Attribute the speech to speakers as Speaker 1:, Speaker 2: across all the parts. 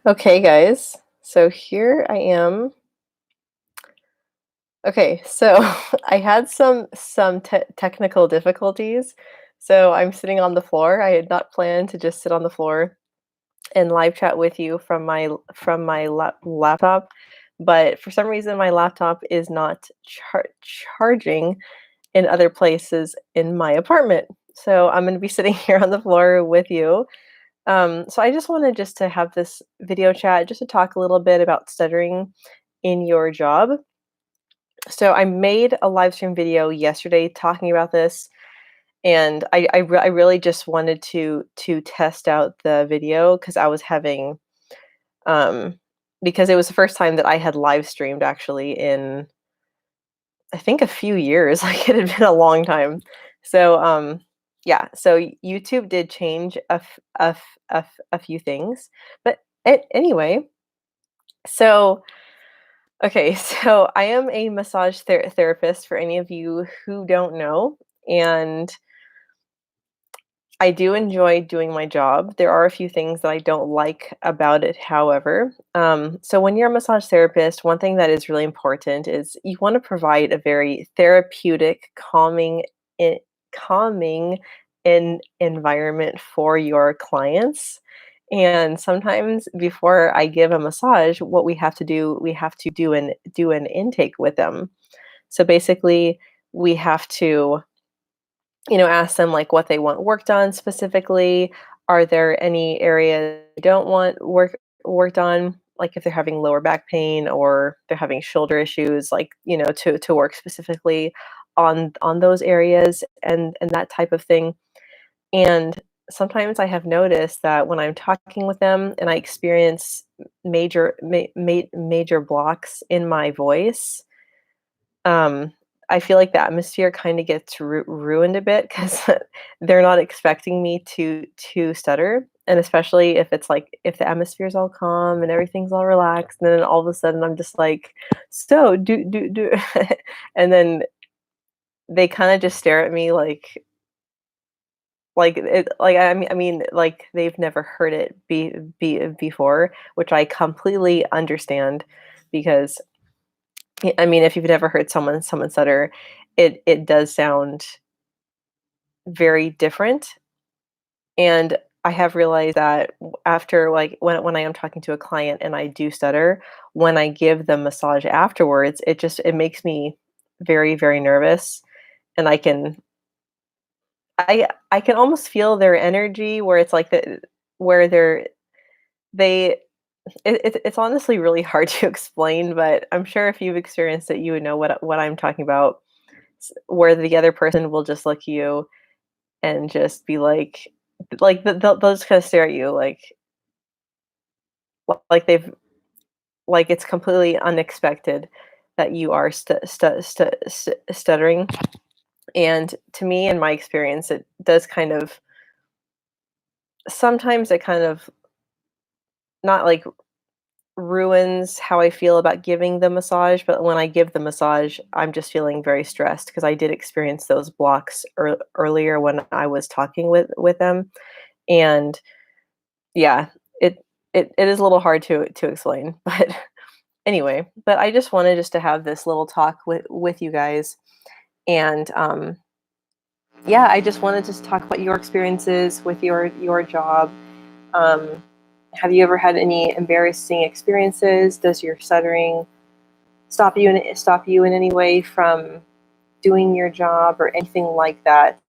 Speaker 1: Okay, guys. So here I am. Okay, so I had some technical difficulties. So I'm sitting on the floor. I had not planned to just sit on the floor and live chat with you from my laptop, but for some reason my laptop is not charging in other places in my apartment. So I'm going to be sitting here on the floor with you. So I just wanted just to have this video chat just to talk a little bit about stuttering in your job. So I made a live stream video yesterday talking about this, and I really just wanted to test out the video because I was having because it was the first time that I had live streamed actually in I think a few years. Like it had been a long time. So yeah, so YouTube did change a few things, but anyway, so okay, so I am a massage therapist for any of you who don't know, and I do enjoy doing my job. There are a few things that I don't like about it, however. So when you're a massage therapist, one thing that is really important is you want to provide a very therapeutic, i- calming environment for your clients. And sometimes before I give a massage, what we have to do an intake with them. So basically, we have to ask them like what they want worked on specifically. Are there any areas they don't want worked on? Like if they're having lower back pain or they're having shoulder issues, like, to work specifically on those areas and that type of thing. And sometimes I have noticed that when I'm talking with them and I experience major blocks in my voice, um, I feel like the atmosphere kinda gets ruined a bit because 'cause they're not expecting me to stutter, and especially if it's, like, if the atmosphere is all calm and everything's all relaxed, and then all of a sudden I'm just like, "So, do" and then they kinda just stare at me like, like, they've never heard it before, which I completely understand because I mean, if you've never heard someone stutter, it does sound very different, and I have realized that after, like, when I am talking to a client and I do stutter, when I give them massage afterwards, it makes me very, very nervous, and I can almost feel their energy where it's like where they it's honestly really hard to explain, but I'm sure if you've experienced it, you would know what I'm talking about. Where the other person will just look at you and just be like they'll just kind of stare at you like they've like it's completely unexpected that you are stuttering. And to me, in my experience, it does kind of sometimes it kind of not like ruins how I feel about giving the massage, but when I give the massage, I'm just feeling very stressed because I did experience those blocks earlier when I was talking with them, and yeah, it it is a little hard to explain, but anyway, but I just wanted just to have this little talk with you guys, and yeah, I just wanted to just talk about your experiences with your job. Um, have you ever had any embarrassing experiences? Does your stuttering stop you in any way from doing your job or anything like that?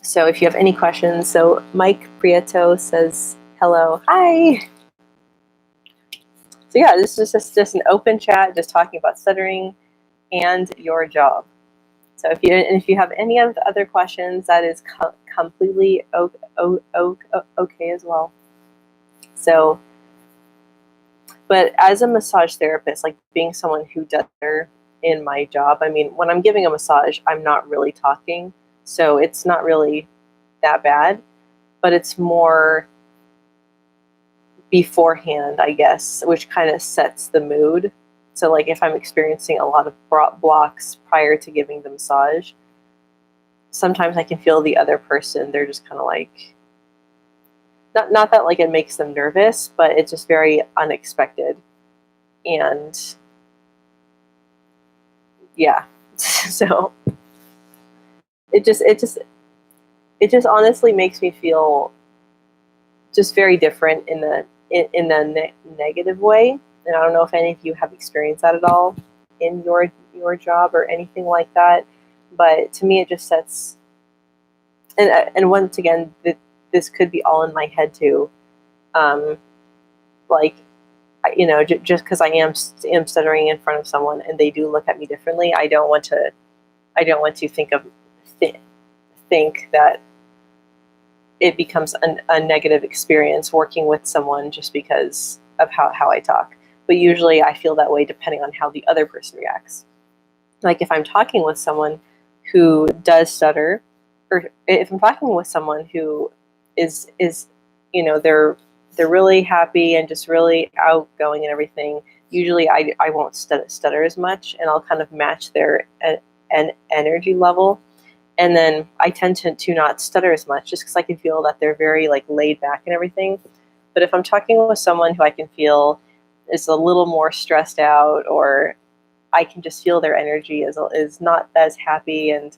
Speaker 1: So if you have any questions, so Mike Prieto says hello, hi. So yeah, this is just an open chat, just talking about stuttering and your job. So if you have any of the other questions, that is completely okay as well. So, but as a massage therapist, like being someone who does better in my job, I mean, when I'm giving a massage, I'm not really talking, so it's not really that bad. But it's more beforehand, I guess, which kind of sets the mood. So, like, if I'm experiencing a lot of blocks prior to giving the massage, sometimes I can feel the other person, they're just kind of like, not that like it makes them nervous, but it's just very unexpected. And yeah. So it just it just it just honestly makes me feel just very different in the negative way. And I don't know if any of you have experienced that at all in your job or anything like that. But to me, it just sets, and once again, this could be all in my head too. Um, like, just because I am stuttering in front of someone and they do look at me differently, I don't want to th- think that it becomes a negative experience working with someone just because of how I talk. But usually I feel that way depending on how the other person reacts. Like if I'm talking with someone who does stutter, or if I'm talking with someone who is they're really happy and just really outgoing and everything, usually I won't stutter as much, and I'll kind of match their an energy level. And then I tend to not stutter as much just because I can feel that they're very like laid back and everything. But if I'm talking with someone who I can feel is a little more stressed out, or I can just feel their energy is not as happy and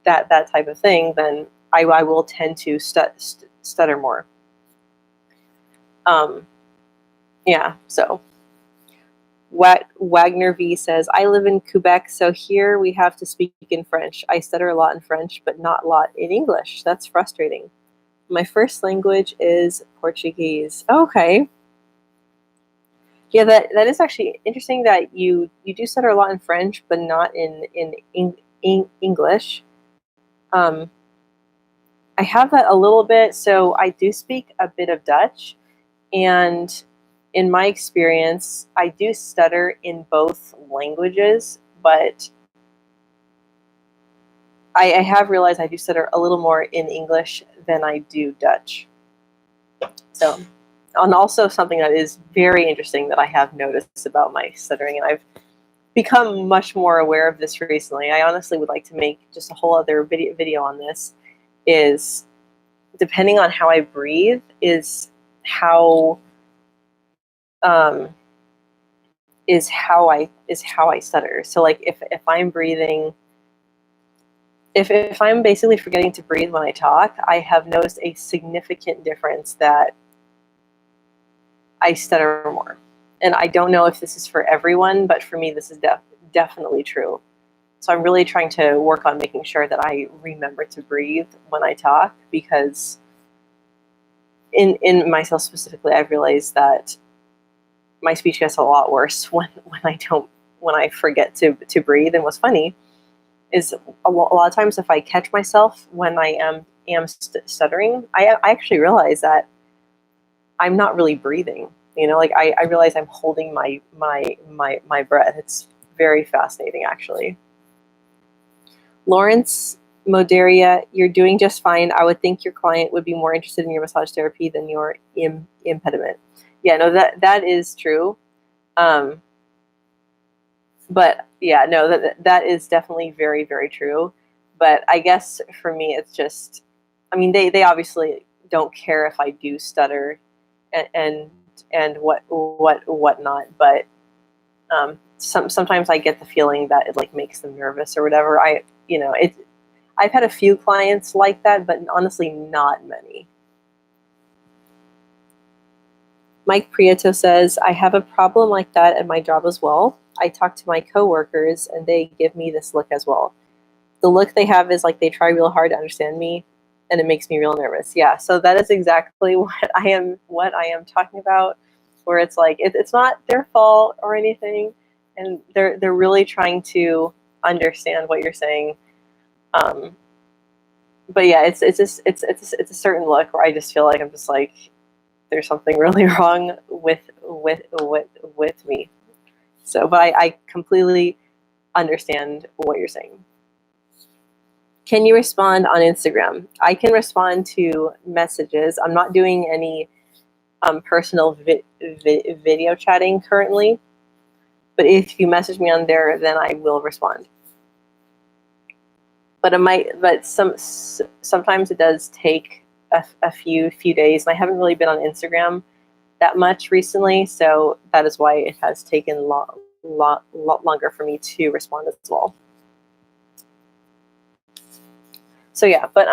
Speaker 1: that type of thing, then I will tend to stutter more. Yeah, so Wagner V says, I live in Quebec, so here we have to speak in French. I stutter a lot in French, but not a lot in English. That's frustrating. My first language is Portuguese. Okay. Yeah, that is actually interesting that you do stutter a lot in French, but not in English. Um, I have that a little bit, so I do speak a bit of Dutch, and in my experience, I do stutter in both languages, but I have realized I do stutter a little more in English than I do Dutch. So, and also something that is very interesting that I have noticed about my stuttering, and I've become much more aware of this recently. I honestly would like to make just a whole other video on this. Is depending on how I breathe how um, how I stutter. So like if I'm breathing, if I'm basically forgetting to breathe when I talk, I have noticed a significant difference that I stutter more. And I don't know if this is for everyone, but for me, this is definitely true. So I'm really trying to work on making sure that I remember to breathe when I talk, because in myself specifically, I've realized that my speech gets a lot worse when I forget to breathe. And what's funny is a lot of times if I catch myself when I am stuttering, I actually realize that I'm not really breathing. Like I realize I'm holding my breath. It's very fascinating, actually. Lawrence Moderia, you're doing just fine. I would think your client would be more interested in your massage therapy than your impediment. Yeah, no, that is true. But yeah, no, that is definitely very, very true. But I guess for me, it's just, I mean, they obviously don't care if I do stutter and whatnot. But sometimes I get the feeling that it like makes them nervous or whatever. I've had a few clients like that, but honestly, not many. Mike Prieto says, I have a problem like that at my job as well. I talk to my coworkers and they give me this look as well. The look they have is like they try real hard to understand me, and it makes me real nervous. Yeah, so that is exactly what I am talking about, where it's like it's not their fault or anything, and they're really trying to understand what you're saying. But yeah, it's a certain look where I just feel like I'm just like there's something really wrong with me. So, but I completely understand what you're saying. Can you respond on Instagram? I can respond to messages. I'm not doing any personal video chatting currently, but if you message me on there, then I will respond. But sometimes it does take a few days, and I haven't really been on Instagram that much recently, so that is why it has taken a lot longer for me to respond as well. So yeah, but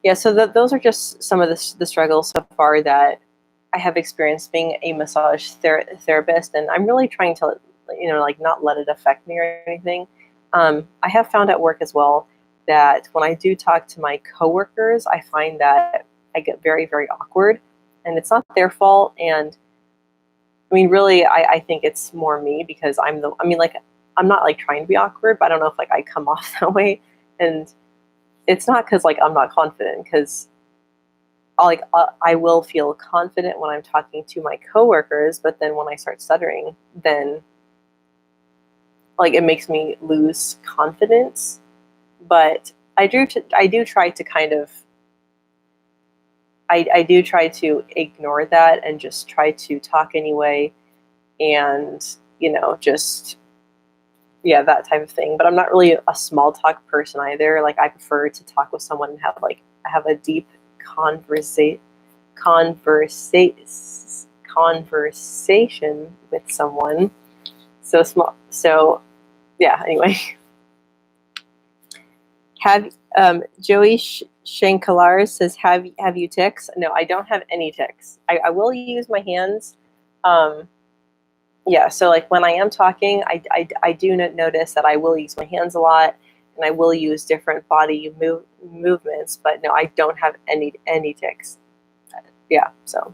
Speaker 1: yeah, so those are just some of the struggles so far that I have experienced being a massage therapist, and I'm really trying to, like, not let it affect me or anything. I have found at work as well that when I do talk to my coworkers, I find that I get very, very awkward, and it's not their fault. And I mean, really, I think it's more me, because like, I'm not like trying to be awkward, but I don't know if like I come off that way. And it's not because like I'm not confident, because I will feel confident when I'm talking to my coworkers, but then when I start stuttering, then like it makes me lose confidence. But I do try to kind of I do try to ignore that and just try to talk anyway, and just, yeah, that type of thing. But I'm not really a small talk person either. Like, I prefer to talk with someone and have a deep conversation with someone. So small. So yeah. Anyway, have Joey Shankalar says, have you tics? No, I don't have any tics. I will use my hands. Yeah, so like when I am talking, I do notice that I will use my hands a lot, and I will use different body movements, but no, I don't have any tics. Yeah, so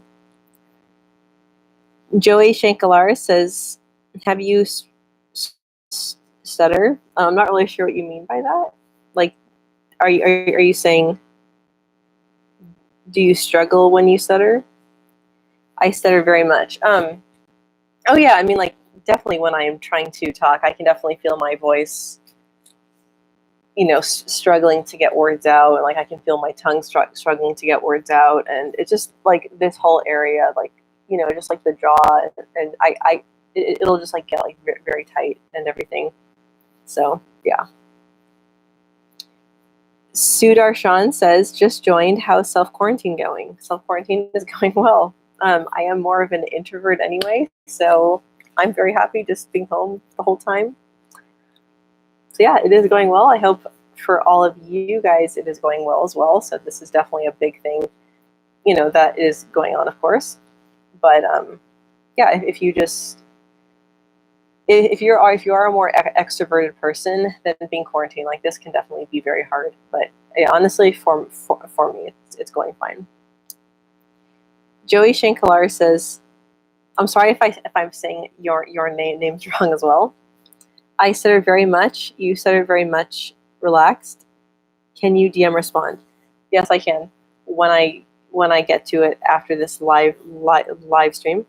Speaker 1: Joey Shankalar says, have you stutter? I'm not really sure what you mean by that. Like, are you saying, do you struggle when you stutter? I stutter very much. Oh yeah, I mean, like, definitely when I am trying to talk, I can definitely feel my voice, struggling to get words out, and like I can feel my tongue struggling to get words out, and it's just like this whole area, like, just like the jaw, and it'll just like get like very tight and everything. So yeah. Sudarshan says, just joined. How's self-quarantine going? Self-quarantine is going well. I am more of an introvert anyway, so I'm very happy just being home the whole time. So yeah, it is going well. I hope for all of you guys it is going well as well. So this is definitely a big thing, that is going on, of course. But yeah, if you are a more extroverted person, then being quarantined like this can definitely be very hard. But yeah, honestly, for me, it's going fine. Joey Shankalar says, I'm sorry if I'm saying your names wrong as well. I stutter very much. You stutter very much. Relaxed. Can you DM respond? Yes, I can. When I get to it after this live stream.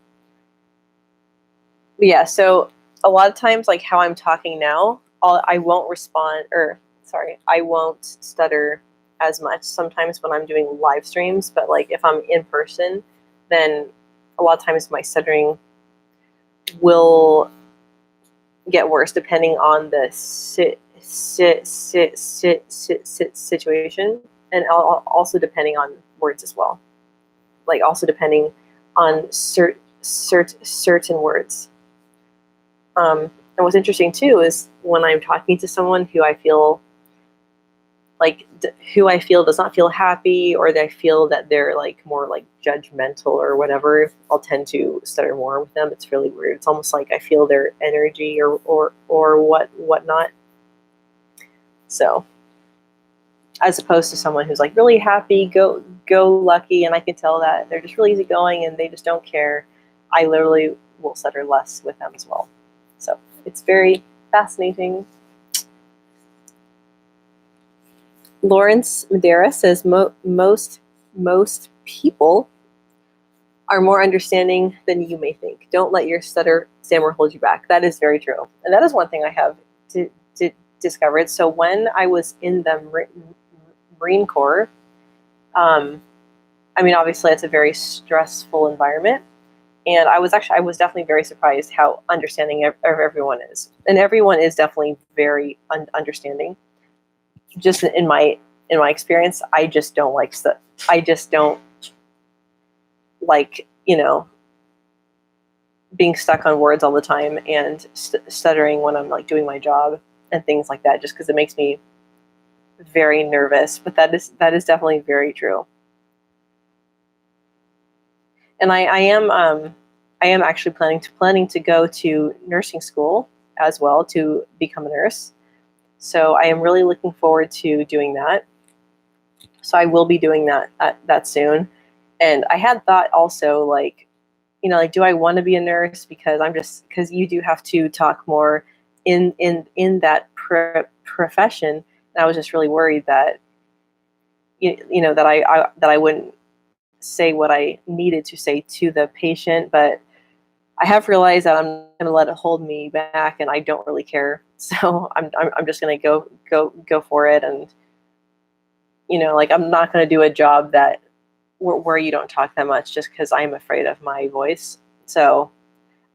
Speaker 1: But yeah, so a lot of times, like how I'm talking now, I won't respond, or sorry, I won't stutter as much sometimes when I'm doing live streams. But like if I'm in person, then a lot of times my stuttering will get worse depending on the situation, and also depending on words as well. Like also depending on certain words. And what's interesting too is when I'm talking to someone who I feel does not feel happy, or they feel that they're like more like judgmental or whatever, I'll tend to stutter more with them. It's really weird. It's almost like I feel their energy or whatnot. So as opposed to someone who's like really happy, go lucky, and I can tell that they're just really easygoing and they just don't care, I literally will stutter less with them as well. So it's very fascinating. Lawrence Madera says, most people are more understanding than you may think. Don't let your stammer hold you back. That is very true. And that is one thing I have discovered. So when I was in the Marine Corps, I mean, obviously it's a very stressful environment. And I was definitely very surprised how understanding everyone is. And everyone is definitely very understanding. Just in my in my experience, I just don't like I just don't like, being stuck on words all the time and stuttering when I'm like doing my job and things like that, just because it makes me very nervous. But that is definitely very true. And I am actually planning to go to nursing school as well to become a nurse. So I am really looking forward to doing that. So I will be doing that soon. And I had thought also, like, like, do I want to be a nurse? Because you do have to talk more in that profession. And I was just really worried that that I wouldn't say what I needed to say to the patient, but I have realized that I'm going to let it hold me back, and I don't really care. So I'm just going to go for it, and like, I'm not going to do a job where you don't talk that much just because I'm afraid of my voice. So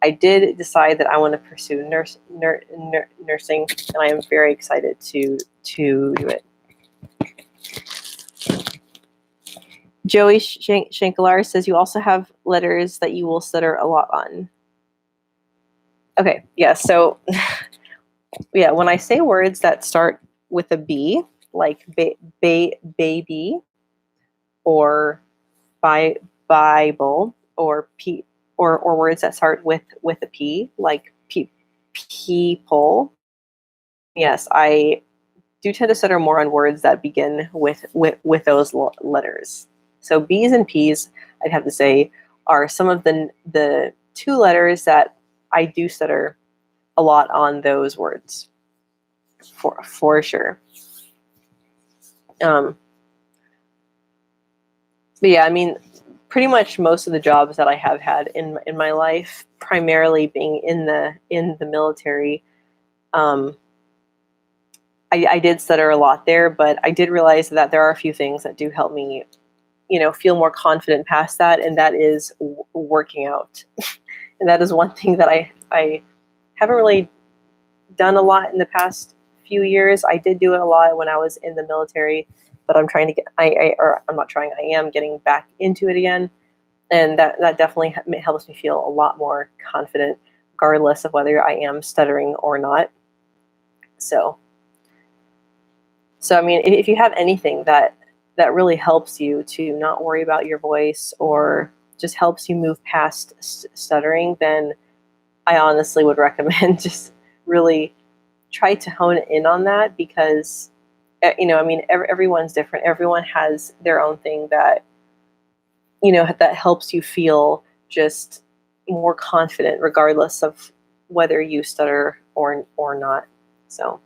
Speaker 1: I did decide that I want to pursue nursing, and I am very excited to do it. Joey Shankalar says you also have letters that you will stutter a lot on. Okay, yeah, so yeah, when I say words that start with a B, like baby, or Bible, or P, or words that start with a P, like people. Yes, I do tend to stutter more on words that begin with those letters. So B's and P's, I'd have to say, are some of the two letters that I do stutter a lot on those words, for sure. But yeah, I mean, pretty much most of the jobs that I have had in my life, primarily being in the military, I did stutter a lot there, but I did realize that there are a few things that do help me, feel more confident past that, and that is working out. And that is one thing that I haven't really done a lot in the past few years. I did do it a lot when I was in the military, but I'm trying to get, or I'm not trying, I am getting back into it again. And that definitely helps me feel a lot more confident, regardless of whether I am stuttering or not. So I mean, if you have anything that really helps you to not worry about your voice, or just helps you move past stuttering, then I honestly would recommend just really try to hone in on that, because I mean, everyone's different. Everyone has their own thing that that helps you feel just more confident, regardless of whether you stutter or not. So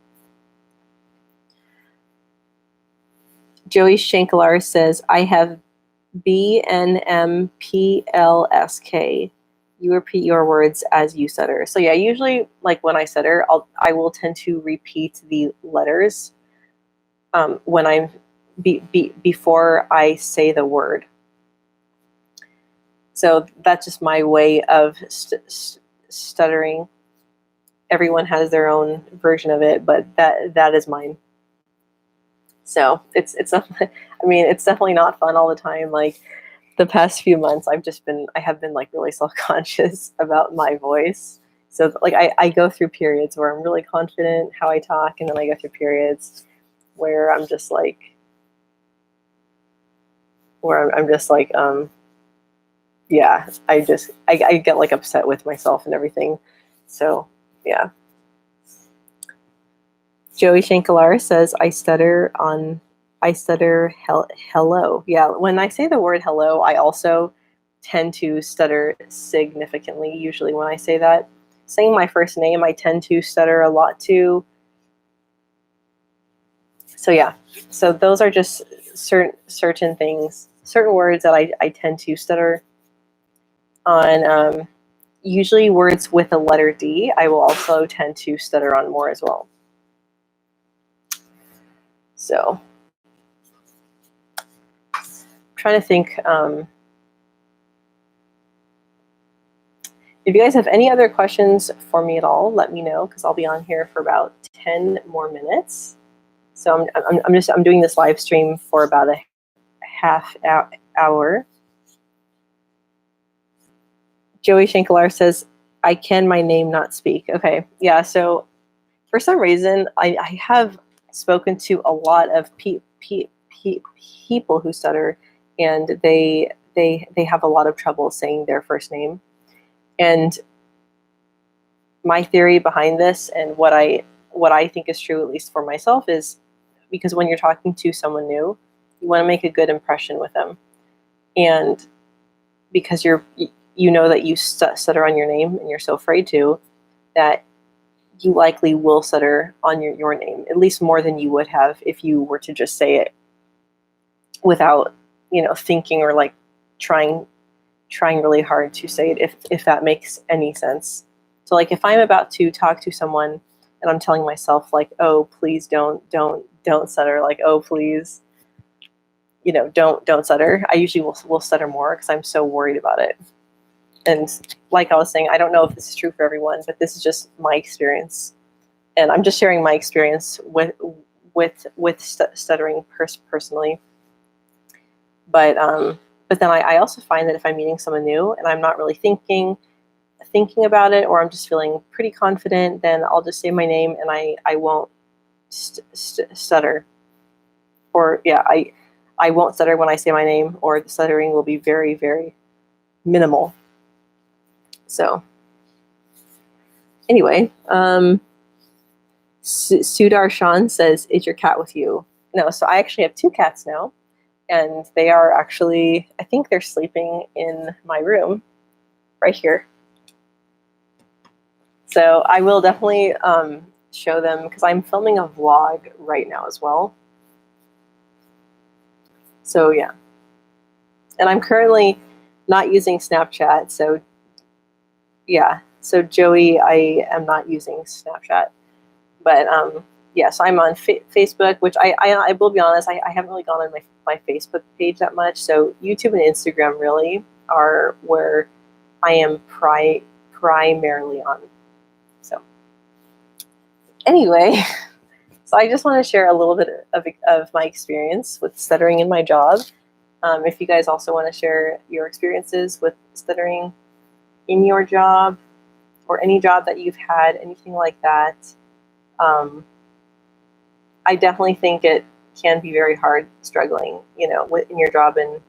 Speaker 1: Joey Shankalar says, I have BNMPLSK. You repeat your words as you stutter. So yeah, usually, like, when I stutter, I will tend to repeat the letters when I'm before I say the word. So that's just my way of stuttering. Everyone has their own version of it, but that is mine. So it's I mean, it's definitely not fun all the time. Like, the past few months, I have been like really self-conscious about my voice. So like, I go through periods where I'm really confident how I talk, and then I go through periods where I'm just like, yeah, I get like upset with myself and everything. So yeah. Joey Shankalar says, I stutter hello. Yeah, when I say the word hello, I also tend to stutter significantly, usually, when I say that. Saying my first name, I tend to stutter a lot too. So yeah, so those are just certain things, certain words that I tend to stutter on. Usually words with a letter D, I will also tend to stutter on more as well. So I'm trying to think. If you guys have any other questions for me at all, let me know, because I'll be on here for about 10 more minutes. So I'm doing this live stream for about a half hour. Joey Shankalar says, I can my name not speak. Okay. Yeah. So for some reason, I have spoken to a lot of people who stutter, and they have a lot of trouble saying their first name. And my theory behind this, and what I think is true, at least for myself, is because when you're talking to someone new, you want to make a good impression with them, and because you know that you stutter on your name, and you're so afraid to, that you likely will stutter on your name, at least more than you would have if you were to just say it without, thinking, or like trying really hard to say it, if that makes any sense. So like if I'm about to talk to someone and I'm telling myself like, oh, please don't stutter, like, oh, please, don't stutter, I usually will stutter more because I'm so worried about it. And like I was saying, I don't know if this is true for everyone, but this is just my experience, and I'm just sharing my experience with stuttering personally. But then I also find that if I'm meeting someone new and I'm not really thinking about it, or I'm just feeling pretty confident, then I'll just say my name, and I won't stutter. Or yeah, I won't stutter when I say my name, or the stuttering will be very, very minimal. So anyway, Sudar Shan says, is your cat with you? No, so I actually have 2 cats now, and they are actually, I think they're sleeping in my room right here. So I will definitely show them, because I'm filming a vlog right now as well. So yeah. And I'm currently not using Snapchat, so yeah. So Joey, I am not using Snapchat. But yes, I'm on Facebook, which I will be honest, I haven't really gone on my Facebook page that much. So YouTube and Instagram really are where I am primarily on. So anyway, so I just want to share a little bit of my experience with stuttering in my job. If you guys also want to share your experiences with stuttering in your job, or any job that you've had, anything like that, I definitely think it can be very hard struggling, in your job and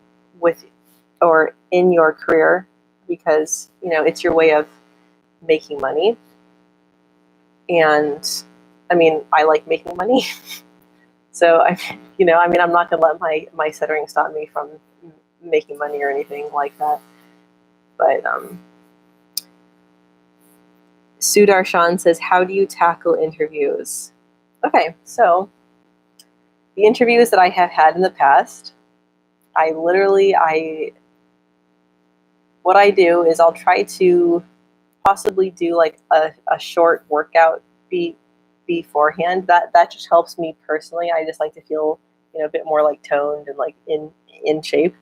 Speaker 1: or in your career, because, it's your way of making money. And I mean, I like making money. So I'm not going to let my stuttering stop me from making money or anything like that. But Sudar Shan says, how do you tackle interviews? Okay, so the interviews that I have had in the past, what I do is I'll try to possibly do like a short workout beforehand. That just helps me personally. I just like to feel, a bit more like toned and like in shape.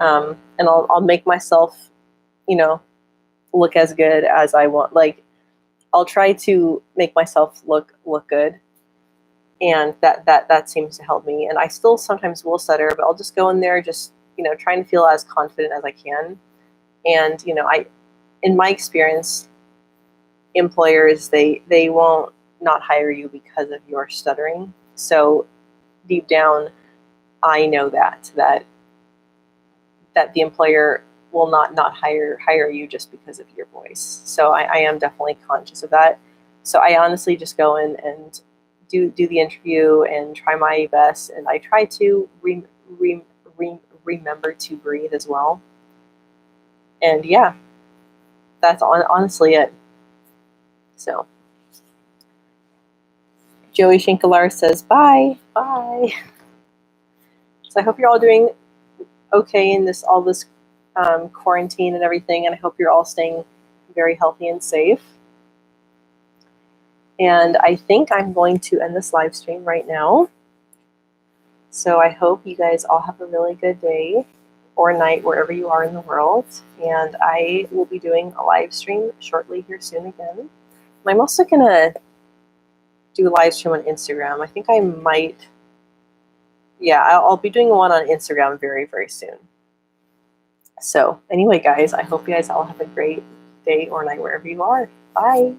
Speaker 1: And I'll make myself, look as good as I want. Like, I'll try to make myself look good, and that seems to help me. And I still sometimes will stutter, but I'll just go in there, just, trying to feel as confident as I can. And in my experience, employers, they won't not hire you because of your stuttering. So deep down, I know that the employer will not hire you just because of your voice. So I am definitely conscious of that. So I honestly just go in and do the interview and try my best, and I try to remember to breathe as well. And yeah, that's honestly it. So Joey Shinkalar says, bye. So I hope you're all doing okay in all this quarantine and everything, and I hope you're all staying very healthy and safe. And I think I'm going to end this live stream right now. So I hope you guys all have a really good day or night wherever you are in the world. And I will be doing a live stream shortly here soon again. I'm also going to do live stream on Instagram. I think I might, yeah, I'll be doing one on Instagram very, very soon. So anyway, guys, I hope you guys all have a great day or night wherever you are. Bye.